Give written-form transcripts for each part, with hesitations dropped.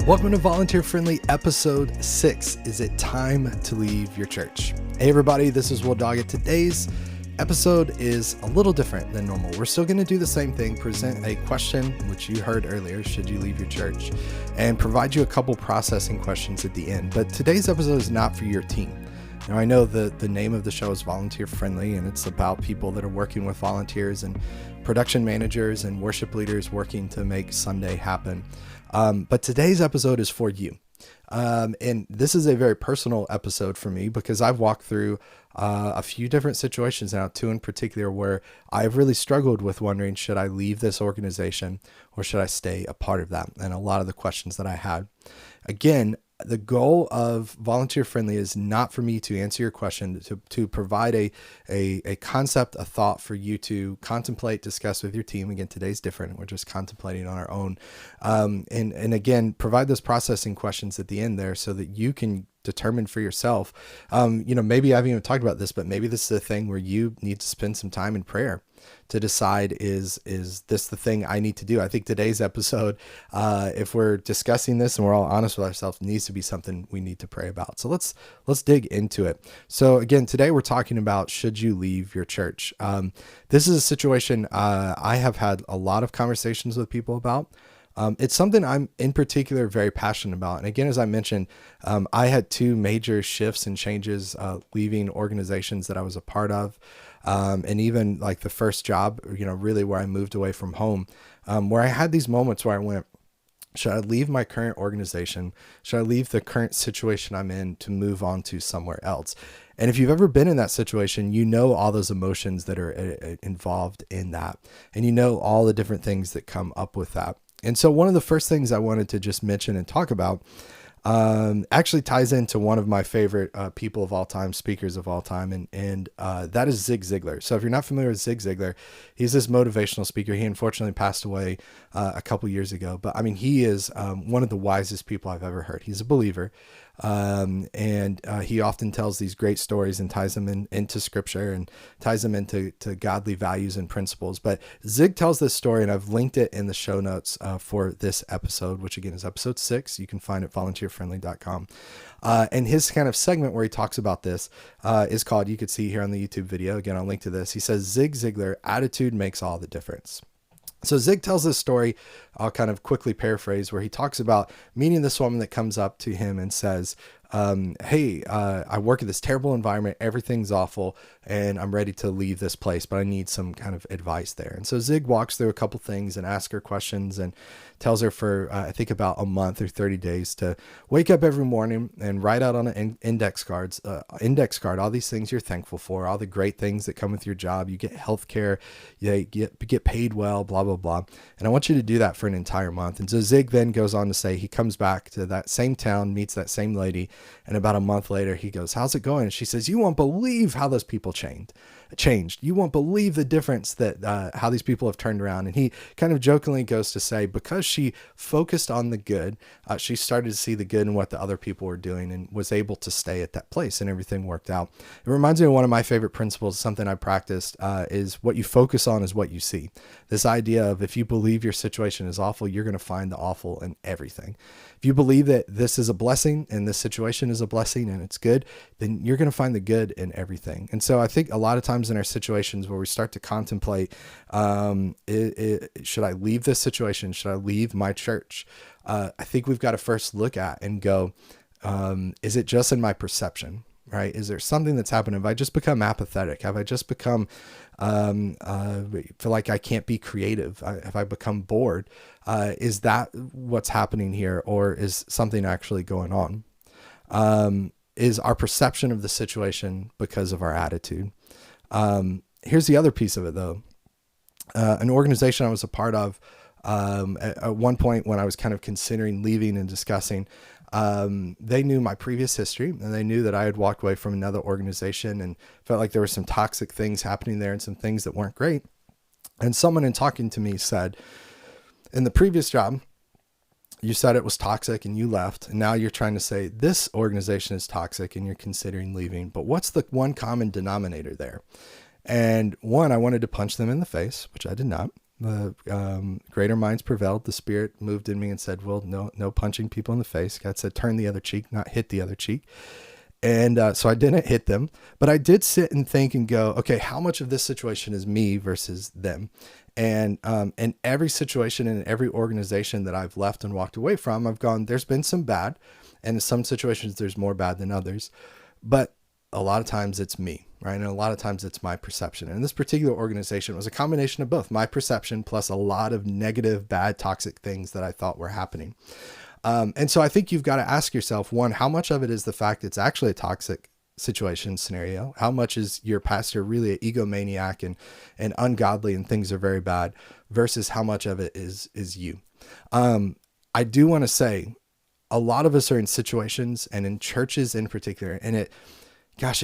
Welcome to Volunteer Friendly episode 6. Is it time to leave your church? Hey everybody, this is Will Doggett. Today's episode is a little different than normal. We're still going to do the same thing, present a question, which you heard earlier, should you leave your church, and provide you a couple processing questions at the end. But today's episode is not for your team. Now, I know the name of the show is Volunteer Friendly, and it's about people that are working with volunteers and production managers and worship leaders working to make Sunday happen. But today's episode is for you. And this is a very personal episode for me because I've walked through a few different situations now, two in particular, where I've really struggled with wondering, should I leave this organization or should I stay a part of that? And a lot of the questions that I had. Again, the goal of Volunteer Friendly is not for me to answer your question, to provide a concept, a thought for you to contemplate, discuss with your team. Again, today's different. We're just contemplating on our own. And again, provide those processing questions at the end there so that you can determine for yourself. Maybe I haven't even talked about this, but maybe this is a thing where you need to spend some time in prayer to decide, is this the thing I need to do? I think today's episode, if we're discussing this and we're all honest with ourselves, needs to be something we need to pray about. So let's dig into it. So again, today we're talking about, should you leave your church? This is a situation I have had a lot of conversations with people about. It's something I'm in particular very passionate about. And again, as I mentioned, I had two major shifts and changes, leaving organizations that I was a part of. And even like the first job, really where I moved away from home, where I had these moments where I went, should I leave my current organization? Should I leave the current situation I'm in to move on to somewhere else? And if you've ever been in that situation, you know all those emotions that are involved in that. And you know all the different things that come up with that. And so one of the first things I wanted to just mention and talk about actually ties into one of my favorite people of all time, speakers of all time, and that is Zig Ziglar. So if you're not familiar with Zig Ziglar, he's this motivational speaker. He unfortunately passed away a couple years ago, but I mean, he is one of the wisest people I've ever heard. He's a believer. And he often tells these great stories and ties them into scripture and ties them into godly values and principles. But Zig tells this story, and I've linked it in the show notes for this episode, which again is episode 6. You can find it at volunteerfriendly.com. And his kind of segment where he talks about this is called, you could see here on the YouTube video. Again, I'll link to this. He says, Zig Ziglar, attitude makes all the difference. So Zig tells this story, I'll kind of quickly paraphrase, where he talks about meeting this woman that comes up to him and says, hey, I work in this terrible environment. Everything's awful and I'm ready to leave this place, but I need some kind of advice there. And so Zig walks through a couple things and asks her questions and tells her for, I think about a month or 30 days to wake up every morning and write out on an index card, all these things you're thankful for, all the great things that come with your job. You get healthcare, you get paid well, blah, blah, blah. And I want you to do that for an entire month. And so Zig then goes on to say, he comes back to that same town, meets that same lady. And about a month later, he goes, how's it going? And she says, you won't believe how those people changed. You won't believe the difference that how these people have turned around. And he kind of jokingly goes to say, because she focused on the good, she started to see the good in what the other people were doing and was able to stay at that place, and everything worked out. It reminds me of one of my favorite principles, something I practiced, is what you focus on is what you see. This idea of, if you believe your situation is awful, you're going to find the awful in everything. If you believe that this is a blessing and this situation is a blessing and it's good, then you're going to find the good in everything. And so I think a lot of times in our situations where we start to contemplate, should I leave this situation? Should I leave my church? I think we've got to first look at and go, is it just in my perception? Right? Is there something that's happened? Have I just become apathetic? Have I just become, feel like I can't be creative? Have I become bored? Is that what's happening here? Or is something actually going on? Is our perception of the situation because of our attitude? Here's the other piece of it though. An organization I was a part of, at one point when I was kind of considering leaving and discussing, they knew my previous history, and they knew that I had walked away from another organization and felt like there were some toxic things happening there and some things that weren't great. And someone in talking to me said, in the previous job, you said it was toxic and you left. And now you're trying to say this organization is toxic and you're considering leaving. But what's the one common denominator there? And one, I wanted to punch them in the face, which I did not. The greater minds prevailed. The Spirit moved in me and said, well, no punching people in the face. God said, turn the other cheek, not hit the other cheek. And so I didn't hit them, but I did sit and think and go, okay, how much of this situation is me versus them? And in every situation and in every organization that I've left and walked away from, I've gone, there's been some bad, and in some situations there's more bad than others, but a lot of times it's me, right? And a lot of times it's my perception. And this particular organization was a combination of both my perception plus a lot of negative, bad, toxic things that I thought were happening. And so I think you've got to ask yourself, one, how much of it is the fact it's actually a toxic situation scenario? How much is your pastor really an egomaniac and ungodly and things are very bad versus how much of it is you? I do want to say a lot of us are in situations and in churches in particular, and it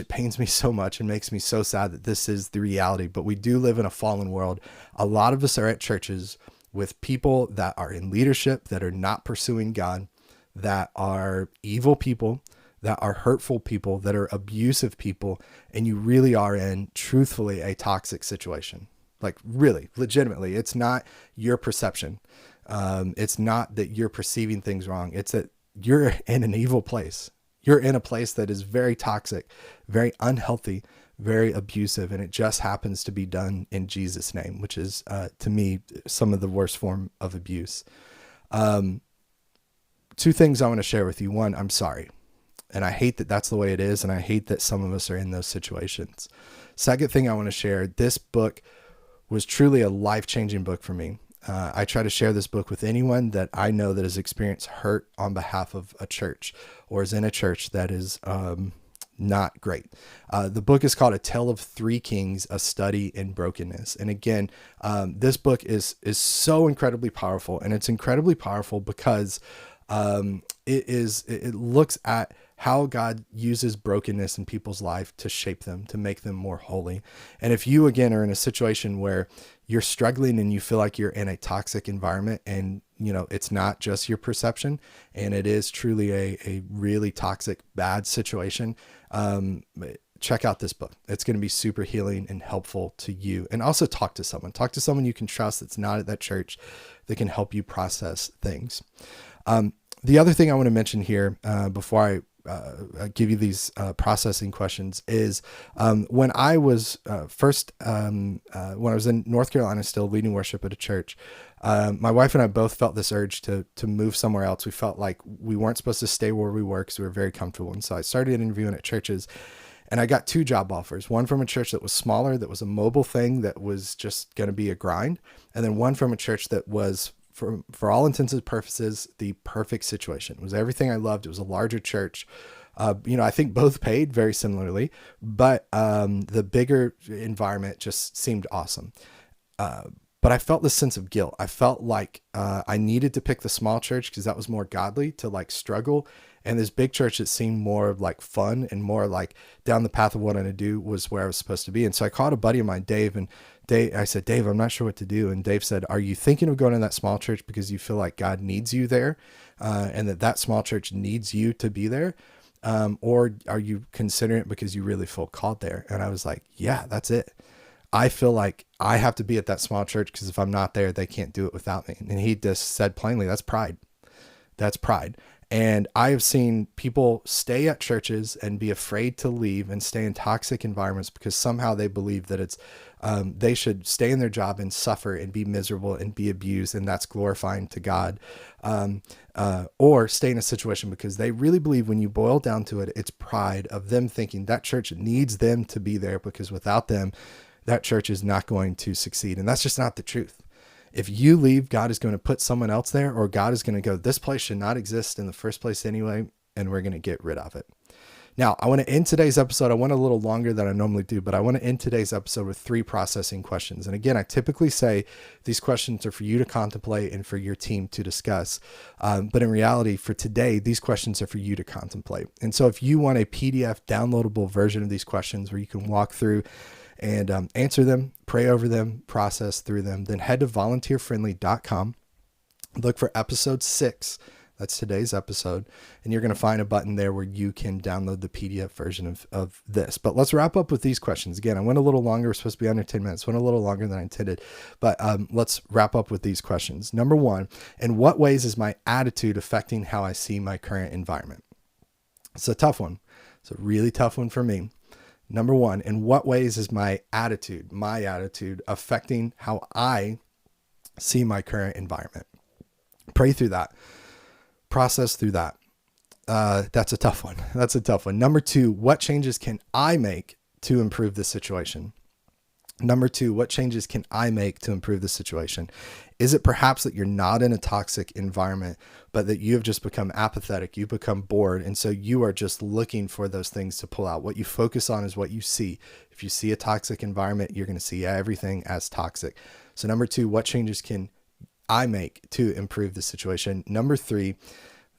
pains me so much and makes me so sad that this is the reality, but we do live in a fallen world. A lot of us are at churches with people that are in leadership that are not pursuing God, that are evil people, that are hurtful people, that are abusive people, and you really are in, truthfully, a toxic situation. Like really, legitimately, it's not your perception. It's not that you're perceiving things wrong. It's that you're in an evil place. You're in a place that is very toxic, very unhealthy, very abusive, and it just happens to be done in Jesus' name, which is, to me, some of the worst form of abuse. Two things I want to share with you. One, I'm sorry. And I hate that that's the way it is. And I hate that some of us are in those situations. Second thing I want to share, this book was truly a life-changing book for me. I try to share this book with anyone that I know that has experienced hurt on behalf of a church or is in a church that is, not great. The book is called A Tale of Three Kings, A Study in Brokenness. And again, this book is so incredibly powerful, and it's incredibly powerful because it looks at how God uses brokenness in people's life to shape them, to make them more holy. And if you, again, are in a situation where you're struggling and you feel like you're in a toxic environment and, you know, it's not just your perception and it is truly a really toxic, bad situation, check out this book. It's going to be super healing and helpful to you. And also talk to someone you can trust that's not at that church that can help you process things. The other thing I want to mention here, before I give you these processing questions is when I was when I was in North Carolina, still leading worship at a church, my wife and I both felt this urge to move somewhere else. We felt like we weren't supposed to stay where we were because we were very comfortable. And so I started interviewing at churches, and I got 2 job offers, one from a church that was smaller, that was a mobile thing that was just going to be a grind. And then one from a church that was, for all intents and purposes, the perfect situation. It was everything I loved. It was a larger church. I think both paid very similarly, but the bigger environment just seemed awesome. But I felt this sense of guilt. I felt like I needed to pick the small church because that was more godly to like struggle. And this big church that seemed more like fun and more like down the path of what I'm going to do was where I was supposed to be. And so I called a buddy of mine, Dave, and I said, Dave, I'm not sure what to do. And Dave said, are you thinking of going to that small church because you feel like God needs you there and that small church needs you to be there? Or are you considering it because you really feel called there? And I was like, yeah, that's it. I feel like I have to be at that small church because if I'm not there, they can't do it without me. And he just said plainly, that's pride. That's pride. And I have seen people stay at churches and be afraid to leave and stay in toxic environments because somehow they believe that it's they should stay in their job and suffer and be miserable and be abused, and that's glorifying to God. Or stay in a situation because they really believe, when you boil down to it, it's pride of them thinking that church needs them to be there because without them, that church is not going to succeed. And that's just not the truth. If you leave, God is going to put someone else there, or God is going to go, this place should not exist in the first place anyway, and we're going to get rid of it. Now, I want to end today's episode. I went a little longer than I normally do, but I want to end today's episode with 3 processing questions. And again, I typically say these questions are for you to contemplate and for your team to discuss. But in reality, for today, these questions are for you to contemplate. And so if you want a PDF downloadable version of these questions where you can walk through and answer them, pray over them, process through them, then head to volunteerfriendly.com. Look for episode 6. That's today's episode. And you're going to find a button there where you can download the PDF version of this. But let's wrap up with these questions. Again, I went a little longer. We're supposed to be under 10 minutes. Went a little longer than I intended. But let's wrap up with these questions. Number one, in what ways is my attitude affecting how I see my current environment? It's a tough one. It's a really tough one for me. Number one, in what ways is my attitude affecting how I see my current environment? Pray through that. Process through that. That's a tough one. That's a tough one. Number two, what changes can I make to improve this situation? Number two, what changes can I make to improve the situation? Is it perhaps that you're not in a toxic environment, but that you have just become apathetic, you've become bored, and so you are just looking for those things to pull out? What you focus on is what you see. If you see a toxic environment, you're going to see everything as toxic. So number two, what changes can I make to improve the situation? Number three,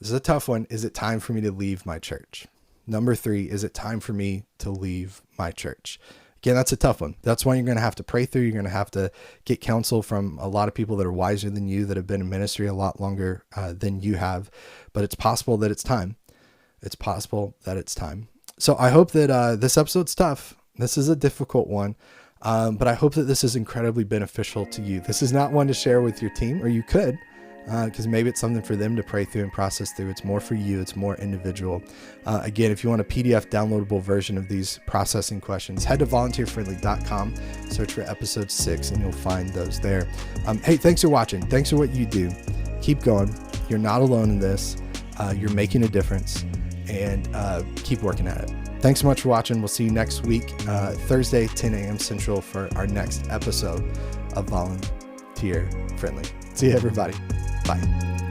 this is a tough one. Is it time for me to leave my church? Number three, is it time for me to leave my church? Again, that's a tough one. That's one you're going to have to pray through. You're going to have to get counsel from a lot of people that are wiser than you, that have been in ministry a lot longer than you have. But it's possible that it's time. It's possible that it's time. So I hope that this episode's tough. This is a difficult one. But I hope that this is incredibly beneficial to you. This is not one to share with your team, or you could, because maybe it's something for them to pray through and process through. It's more for you. It's more individual. Again, if you want a PDF downloadable version of these processing questions, head to volunteerfriendly.com, search for episode 6, and you'll find those there. Hey, thanks for watching. Thanks for what you do. Keep going. You're not alone in this. You're making a difference, and keep working at it. Thanks so much for watching. We'll see you next week, Thursday, 10 a.m. Central, for our next episode of Volunteer Friendly. See you, everybody. Bye.